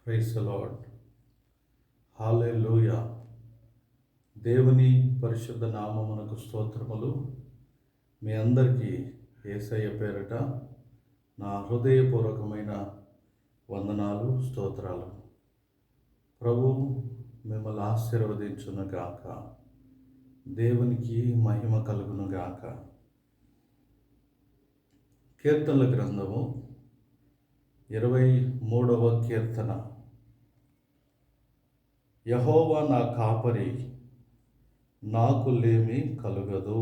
Praise the Lord. హల్లెలూయా. దేవుని పరిశుద్ధ నామమునకు స్తోత్రములు. మీ అందరికీ యేసయ్య పేరట నా హృదయపూర్వకమైన వందనాలు, స్తోత్రాలు. ప్రభు మిమ్మల్ని ఆశీర్వదించును గాక. దేవునికి మహిమ కలుగును గాక. కీర్తనల గ్రంథము 23వ కీర్తన. యెహోవా నా కాపరి, నాకు లేమి కలుగదు.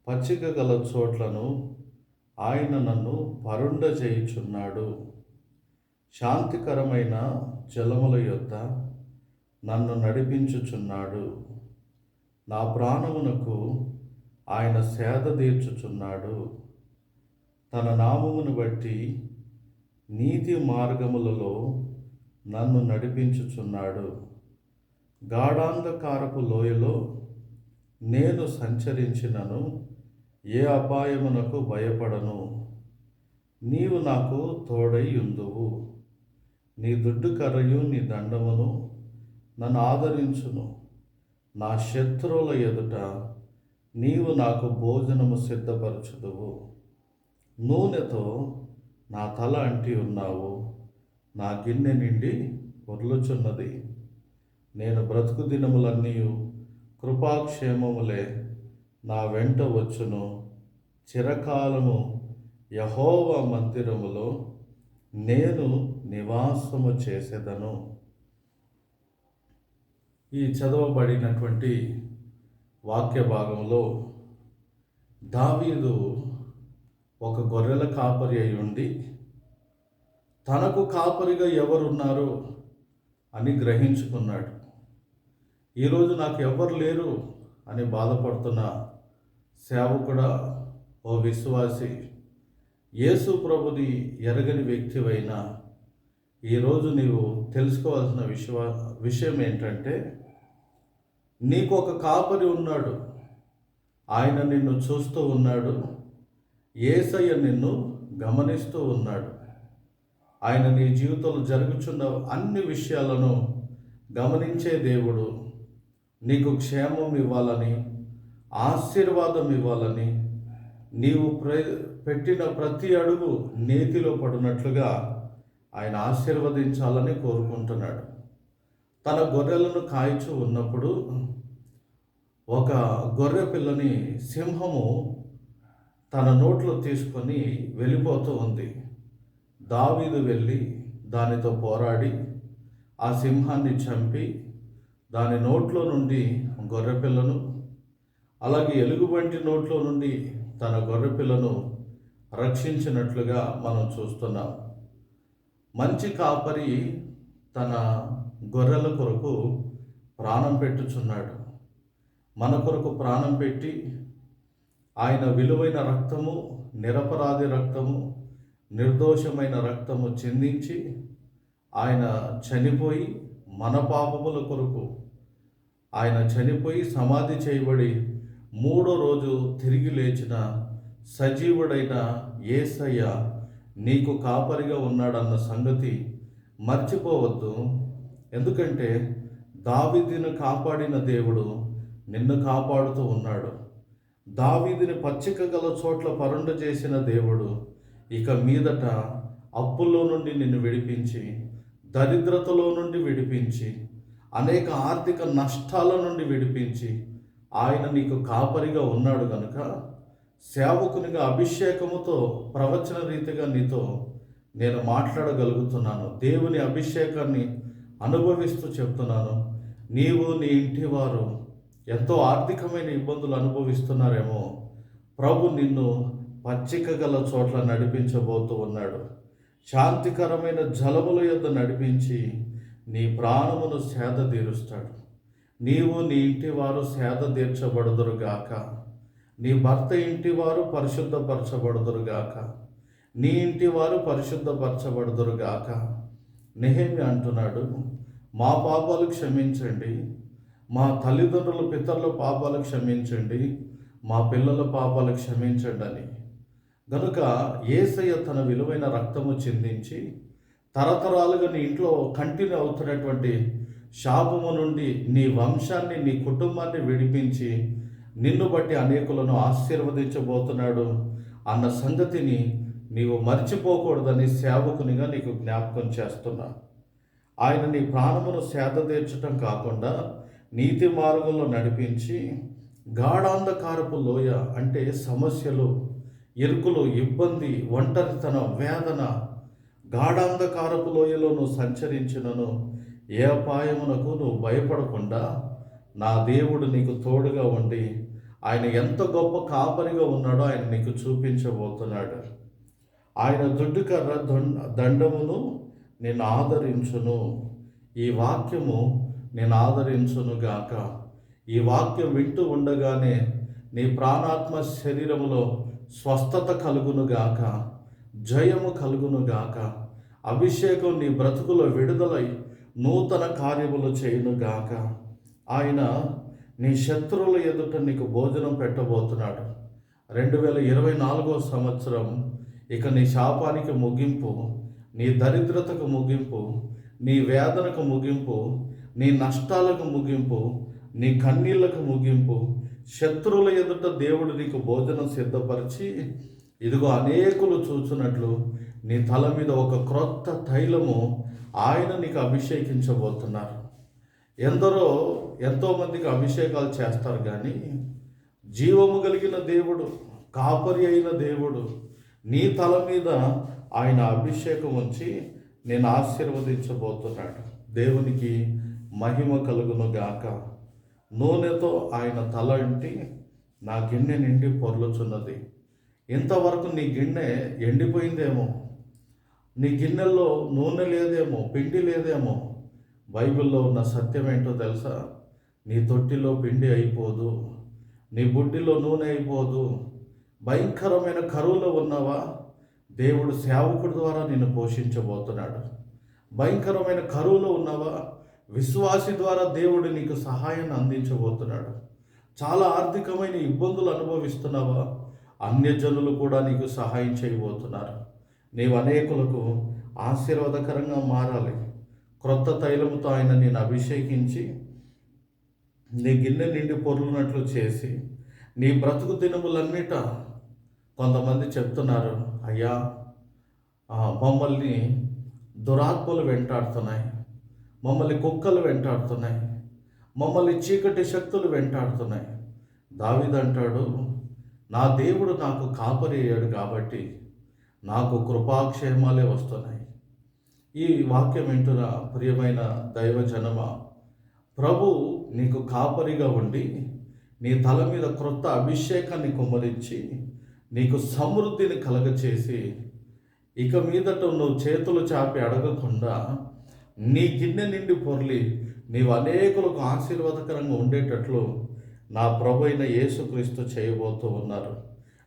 పచ్చిక గల చోట్లను ఆయన నన్ను పరుండజేయుచున్నాడు. శాంతికరమైన జలముల యొద్ద నన్ను నడిపించుచున్నాడు. నా ప్రాణమునకు ఆయన సేద తీర్చుచున్నాడు. తన నామమును బట్టి నీతి మార్గములలో నన్ను నడిపించుచున్నాడు. గాఢాంధకారపు లోయలో నేను సంచరించినను ఏ అపాయమునకు భయపడను. నీవు నాకు తోడై యుందువు. నీ దుడ్డు కర్రయు నీ దండమును నన్ను ఆదరించును. నా శత్రువుల ఎదుట నీవు నాకు భోజనము సిద్ధపరచుదువు. నూనెతో నా తల అంటి ఉన్నావు. నా గిన్నె నిండి పొర్లుచున్నది. నేను బ్రతుకు దినములన్నీ కృపాక్షేమములే నా వెంట వచ్చును. చిరకాలము యెహోవా మందిరములో నేను నివాసము చేసేదను. ఈ చదవబడినటువంటి వాక్య భాగంలో దావీదు ఒక గొర్రెల కాపరి అయి ఉండి తనకు కాపరిగా ఎవరున్నారు అని గ్రహించుకున్నాడు. ఈరోజు నాకు ఎవరు లేరు అని బాధపడుతున్న సేవకుడా, ఓ విశ్వాసి, యేసు ప్రభుని ఎరగని వ్యక్తివైనా ఈరోజు నీవు తెలుసుకోవాల్సిన విషయం ఏంటంటే, నీకు ఒక కాపరి ఉన్నాడు. ఆయన నిన్ను చూస్తూ ఉన్నాడు. యేసయ్య నిన్ను గమనిస్తూ ఉన్నాడు. ఆయన నీ జీవితంలో జరుగుతున్న అన్ని విషయాలను గమనించే దేవుడు. నీకు క్షేమం ఇవ్వాలని, ఆశీర్వాదం ఇవ్వాలని, నీవు పెట్టిన ప్రతి అడుగు నేతిలో పడినట్లుగా ఆయన ఆశీర్వదించాలని కోరుకుంటున్నాడు. తన గొర్రెలను కాయిచూ ఉన్నప్పుడు ఒక గొర్రె పిల్లని సింహము తన నోట్లో తీసుకొని వెళ్ళిపోతూ ఉంది. దావీదు వెళ్ళి దానితో పోరాడి ఆ సింహాన్ని చంపి దాని నోట్లో నుండి గొర్రెపిల్లను, అలాగే ఎలుగుబంటి నోట్లో నుండి తన గొర్రెపిల్లను రక్షించినట్లుగా మనం చూస్తున్నాం. మంచి కాపరి తన గొర్రెల కొరకు ప్రాణం పెట్టుచున్నాడు. మన కొరకు ప్రాణం పెట్టి ఆయన విలువైన రక్తము, నిరపరాధి రక్తము, నిర్దోషమైన రక్తము చిందించి ఆయన చనిపోయి మన పాపముల కొరకు ఆయన చనిపోయి సమాధి చేయబడి మూడో రోజు తిరిగి లేచిన సజీవుడైన యేసయ్య నీకు కాపరిగా ఉన్నాడన్న సంగతి మర్చిపోవద్దు. ఎందుకంటే దావీదును కాపాడిన దేవుడు నిన్ను కాపాడుతూ ఉన్నాడు. దావీదుని పచ్చిక గల చోట్ల పరుండ చేసిన దేవుడు ఇక మీదట అప్పుల్లో నుండి నిన్ను విడిపించి, దరిద్రతలో నుండి విడిపించి, అనేక ఆర్థిక నష్టాల నుండి విడిపించి ఆయన నీకు కాపరిగా ఉన్నాడు కనుక సేవకునిగా అభిషేకముతో ప్రవచన రీతిగా నీతో నేను మాట్లాడగలుగుతున్నాను. దేవుని అభిషేకాన్ని అనుభవిస్తూ చెప్తున్నాను. నీవు నీ ఇంటి వారు ఎంతో ఆర్థికమైన ఇబ్బందులు అనుభవిస్తున్నారేమో. ప్రభు నిన్ను పచ్చిక గల చోట్ల నడిపించబోతూ ఉన్నాడు. శాంతికరమైన జలముల యొద్ద నడిపించి నీ ప్రాణమును సేద తీరుస్తాడు. నీవు నీ ఇంటి వారు సేద తీర్చబడుదురుగాక. నీ భర్త ఇంటి వారు పరిశుద్ధపరచబడుదురుగాక. నీ ఇంటి వారు పరిశుద్ధపరచబడుదురుగాక. నెహెమ్యా అంటున్నాడు, మా పాపాలు క్షమించండి, మా తల్లిదండ్రుల పితరుల పాపాలు క్షమించండి, మా పిల్లల పాపాలు క్షమించండి అని. గనుక యేసయ్య తన విలువైన రక్తము చిందించి తరతరాలుగా నీ ఇంట్లో కంటిన్యూ అవుతున్నటువంటి శాపము నుండి నీ వంశాన్ని, నీ కుటుంబాన్ని విడిపించి నిన్ను బట్టి అనేకులను ఆశీర్వదించబోతున్నాడు అన్న సంగతిని నీవు మర్చిపోకూడదని సేవకునిగా నీకు జ్ఞాపకం చేస్తున్నా. ఆయన నీ ప్రాణమును సేద తీర్చటం కాకుండా నీతి మార్గంలో నడిపించి గాఢాంధకారపు లోయ అంటే సమస్యలు, ఇరుకులు, ఇబ్బంది, ఒంటరితనం, వేదన, గాఢాంధకారపు లోయలో నువ్వు సంచరించినను ఏ అపాయమునకు నువ్వు భయపడకుండా నా దేవుడు నీకు తోడుగా ఉండి ఆయన ఎంత గొప్ప కాపరిగా ఉన్నాడో ఆయన నీకు చూపించబోతున్నాడు. ఆయన దుడ్డుకర్ర దండమును నేను ఆదరించును. ఈ వాక్యము నేను ఆదరించును గాక. ఈ వాక్యం వింటూ ఉండగానే నీ ప్రాణాత్మ శరీరములో స్వస్థత కలుగును గాక, జయము కలుగును గాక, అభిషేకం నీ బ్రతుకులో విడుదలై నూతన కార్యములు చేయును గాక. ఆయన నీ శత్రువుల ఎదుట నీకు భోజనం పెట్టబోతున్నాడు. 2024 సంవత్సరం ఇక నీ శాపానికి ముగింపు, నీ దరిద్రతకు ముగింపు, నీ వేదనకు ముగింపు, నీ నష్టాలకు ముగింపు, నీ కన్నీళ్లకు ముగింపు. శత్రువుల ఎదుట దేవుడు నీకు భోజనం సిద్ధపరిచి ఇదిగో అనేకులు చూచున్నట్లు నీ తల మీద ఒక క్రొత్త తైలము ఆయన నీకు అభిషేకించబోతున్నారు. ఎంతోమందికి అభిషేకాలు చేస్తారు, కానీ జీవము కలిగిన దేవుడు, కాపరి అయిన దేవుడు నీ తల మీద ఆయన అభిషేకం ఉంచి నేను ఆశీర్వదించబోతున్నాడు. దేవునికి మహిమ కలుగును గాక. నూనెతో ఆయన తల ఇంటి నా గిన్నె నిండి పొర్లుచున్నది. ఇంతవరకు నీ గిన్నె ఎండిపోయిందేమో, నీ గిన్నెల్లో నూనె లేదేమో, పిండి లేదేమో. బైబిల్లో ఉన్న సత్యం ఏంటో తెలుసా? నీ తొట్టిలో పిండి అయిపోదు, నీ బుడ్డిలో నూనె అయిపోదు. భయంకరమైన కరువులో ఉన్నావా? దేవుడు సేవకుడి ద్వారా నిన్ను పోషించబోతున్నాడు. భయంకరమైన కరువులో ఉన్నావా? విశ్వాసి ద్వారా దేవుడు నీకు సహాయాన్ని అందించబోతున్నాడు. చాలా ఆర్థికమైన ఇబ్బందులు అనుభవిస్తున్నావా? అన్యజనులు కూడా నీకు సహాయం చేయబోతున్నారు. నీవు అనేకులకు ఆశీర్వాదకరంగా మారాలి. క్రొత్త తైలముతో ఆయన నేను అభిషేకించి నీ గిన్నె నిండి పొర్లునట్లు చేసి నీ బ్రతుకు దినములన్నిట కొంతమంది చెప్తున్నారు, అయ్యా మమ్మల్ని దురాత్మలు వెంటాడుతున్నాయి, మమ్మల్ని కుక్కలు వెంటాడుతున్నాయి, మమ్మల్ని చీకటి శక్తులు వెంటాడుతున్నాయి. దావీదు అంటాడు, నా దేవుడు నాకు కాపరి అయ్యాడు కాబట్టి నాకు కృపాక్షేమాలే వస్తున్నాయి. ఈ వాక్యం వింటున్న ప్రియమైన దైవజనమ, ప్రభు నీకు కాపరిగా ఉండి నీ తల మీద క్రొత్త అభిషేకాన్ని కుమ్మరించి నీకు సమృద్ధిని కలగచేసి ఇక మీదట నువ్వు చేతులు చాపి అడగకుండా నీ గిన్నె నిండి పొర్లి నీవు అనేకులకు ఆశీర్వాదకరంగా ఉండేటట్లు నా ప్రభు అయిన యేసుక్రీస్తు చేయబోతూ ఉన్నారు.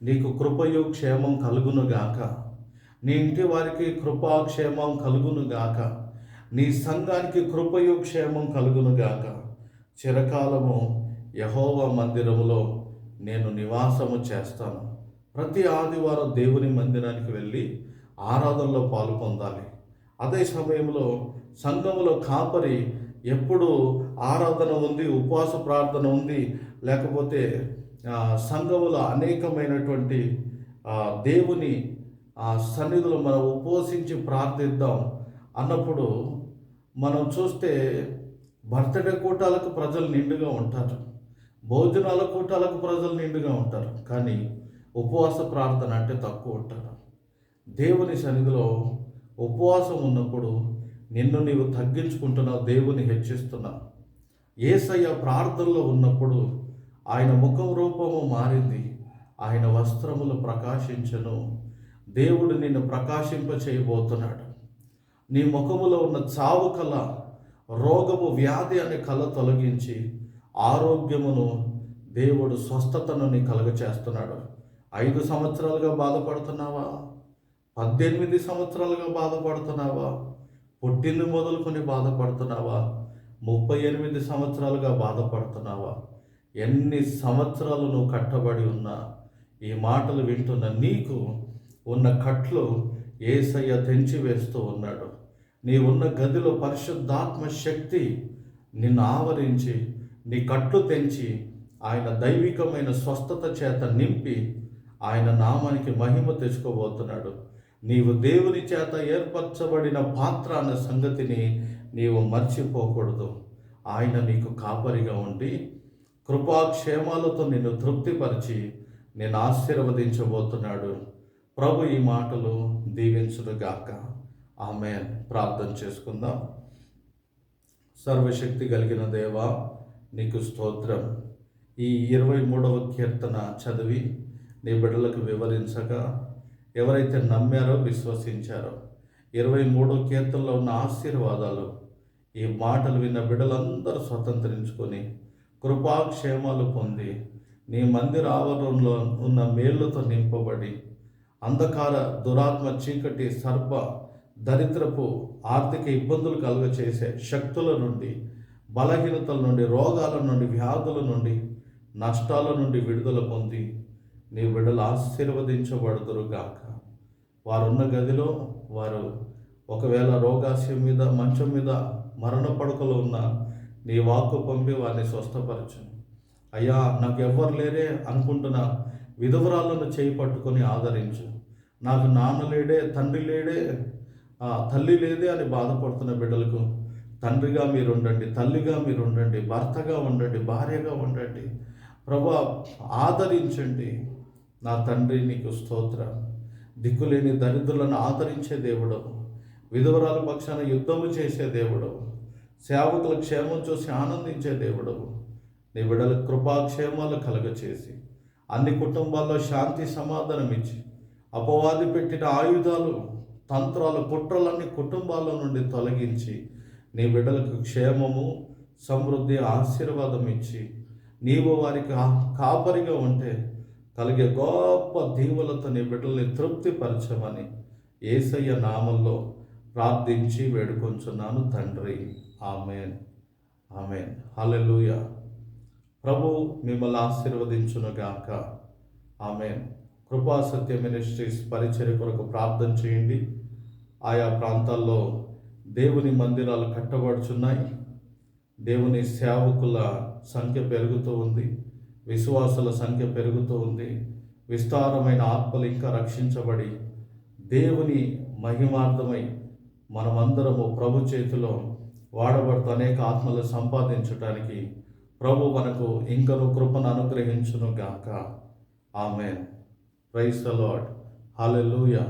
నీకు కృపయు క్షేమం కలుగునుగాక. నీ ఇంటి వారికి కృపాక్షేమం కలుగునుగాక. నీ సంఘానికి కృపయు క్షేమం కలుగునుగాక. చిరకాలము యెహోవా మందిరములో నేను నివాసము చేస్తాను. ప్రతి ఆదివారం దేవుని మందిరానికి వెళ్ళి ఆరాధనలో పాల్పొందాలి. అదే సమయంలో సంఘములో కాపరి ఎప్పుడు ఆరాధన ఉంది, ఉపవాస ప్రార్థన ఉంది, లేకపోతే సంఘములో అనేకమైనటువంటి దేవుని సన్నిధిలో మనం ఉపవసించి ప్రార్థిద్దాం అన్నప్పుడు మనం చూస్తే బర్త్డే కూటాలకు ప్రజలు నిండుగా ఉంటారు, భోజనాల కూటాలకు ప్రజలు నిండుగా ఉంటారు, కానీ ఉపవాస ప్రార్థన అంటే తక్కువ ఉంటారు. దేవుని సన్నిధిలో ఉపవాసం ఉన్నప్పుడు నిన్ను నీవు తగ్గించుకుంటున్నావు, దేవుని హెచ్చిస్తున్నావు. యేసయ్య ప్రార్థనలో ఉన్నప్పుడు ఆయన ముఖం రూపము మారింది, ఆయన వస్త్రములు ప్రకాశించను. దేవుడు నిన్ను ప్రకాశింప చేయబోతున్నాడు. నీ ముఖములో ఉన్న చావు కళ, రోగము, వ్యాధి అనే కళ తొలగించి ఆరోగ్యమును దేవుడు స్వస్థతను నీ కలుగచేస్తున్నాడు. 5 సంవత్సరాలుగా బాధపడుతున్నావా? 18 సంవత్సరాలుగా బాధపడుతున్నావా? పుట్టింది మొదలుకొని బాధపడుతున్నావా? 38 సంవత్సరాలుగా బాధపడుతున్నావా? ఎన్ని సంవత్సరాలు నువ్వు కట్టబడి ఉన్నా ఈ మాటలు వింటున్న నీకు ఉన్న కట్లు యేసయ్య తెంచి వేస్తూ ఉన్నాడు. నీవున్న గదిలో పరిశుద్ధాత్మ శక్తి నిన్ను ఆవరించి నీ కట్లు తెంచి ఆయన దైవికమైన స్వస్థత చేత నింపి ఆయన నామానికి మహిమ తెచ్చుకోబోతున్నాడు. నీవు దేవుని చేత ఏర్పరచబడిన పాత్ర అన్న సంగతిని నీవు మర్చిపోకూడదు. ఆయన నీకు కాపరిగా ఉండి కృపాక్షేమాలతో నిన్ను తృప్తిపరిచి నేను ఆశీర్వదించబోతున్నాడు. ప్రభు ఈ మాటలు దీవించునుగాక. ఆమేన్. ప్రార్థన చేసుకుందాం. సర్వశక్తి కలిగిన దేవా, నీకు స్తోత్రం. ఈ 23వ కీర్తన చదివి నీ బిడ్డలకు వివరించగా ఎవరైతే నమ్మారో, విశ్వసించారో 23వ కీర్తనలో ఉన్న ఆశీర్వాదాలు ఈ మాటలు విన్న బిడ్డలందరూ స్వతంత్రించుకొని కృపాక్షేమాలు పొంది నీ మందిర ఆవరణలో ఉన్న మేళ్లతో నింపబడి అంధకార దురాత్మ చీకటి సర్ప దరిద్రపు ఆర్థిక ఇబ్బందులు కలుగచేసే శక్తుల నుండి, బలహీనతల నుండి, రోగాల నుండి, వ్యాధుల నుండి, నష్టాల నుండి విడుదల పొంది నీ బిడ్డలు ఆశీర్వదించబడుదురు గాక. వారున్న గదిలో వారు ఒకవేళ రోగాశయం మీద, మంచం మీద, మరణ పడకలో ఉన్న నీ వాక్కు పంపి వారిని స్వస్థపరచు. అయ్యా, నాకు ఎవ్వరు లేరే అనుకుంటున్న విధవరాలను చేయి పట్టుకొని ఆదరించు. నాకు నాన్న లేడే, తండ్రి లేడే, తల్లి లేదే అని బాధపడుతున్న బిడ్డలకు తండ్రిగా మీరు ఉండండి, తల్లిగా మీరు ఉండండి, భర్తగా ఉండండి, భార్యగా ఉండండి. ప్రభు ఆదరించండి. నా తండ్రి నీకు స్తోత్రం. దిక్కులేని దరిద్రులను ఆదరించే దేవుడు, విధవరాల పక్షాన యుద్ధము చేసే దేవుడు, సేవకుల క్షేమం చూసి ఆనందించే దేవుడు. నీ బిడ్డల కృపాక్షేమాలు కలగచేసి అన్ని కుటుంబాల్లో శాంతి సమాధానం ఇచ్చి అపవాది పెట్టిన ఆయుధాలు, తంత్రాలు, కుట్రలన్నీ కుటుంబాల నుండి తొలగించి నీ బిడ్డలకు క్షేమము, సమృద్ధి, ఆశీర్వాదం ఇచ్చి నీవు వారికి కాపరిగా ఉంటే కలిగే గొప్ప దీవులతో నీ బిడ్డల్ని తృప్తిపరచమని యేసయ్య నామంలో ప్రార్థించి వేడుకొంచున్నాను తండ్రి. ఆమేన్, ఆమేన్. హల్లెలూయా. ప్రభు మిమ్మల్ని ఆశీర్వదించునుగాక. ఆమేన్. కృపా సత్య మినిస్ట్రీస్ పరిచర్య కొరకు ప్రార్థన చేయండి. ఆయా ప్రాంతాల్లో దేవుని మందిరాలు కట్టబడుచున్నాయి. దేవుని సేవకుల సంఖ్య పెరుగుతూ ఉంది, విశ్వాసుల సంఖ్య పెరుగుతూ ఉంది. విస్తారమైన ఆత్మలు ఇంకా రక్షించబడి దేవుని మహిమార్థమై మనమందరము ప్రభు చేతిలో వాడబడుతూ అనేక ఆత్మలు సంపాదించడానికి ప్రభు మనకు ఇంకను కృపను అనుగ్రహించును గాక. Amen. Praise the Lord. Hallelujah.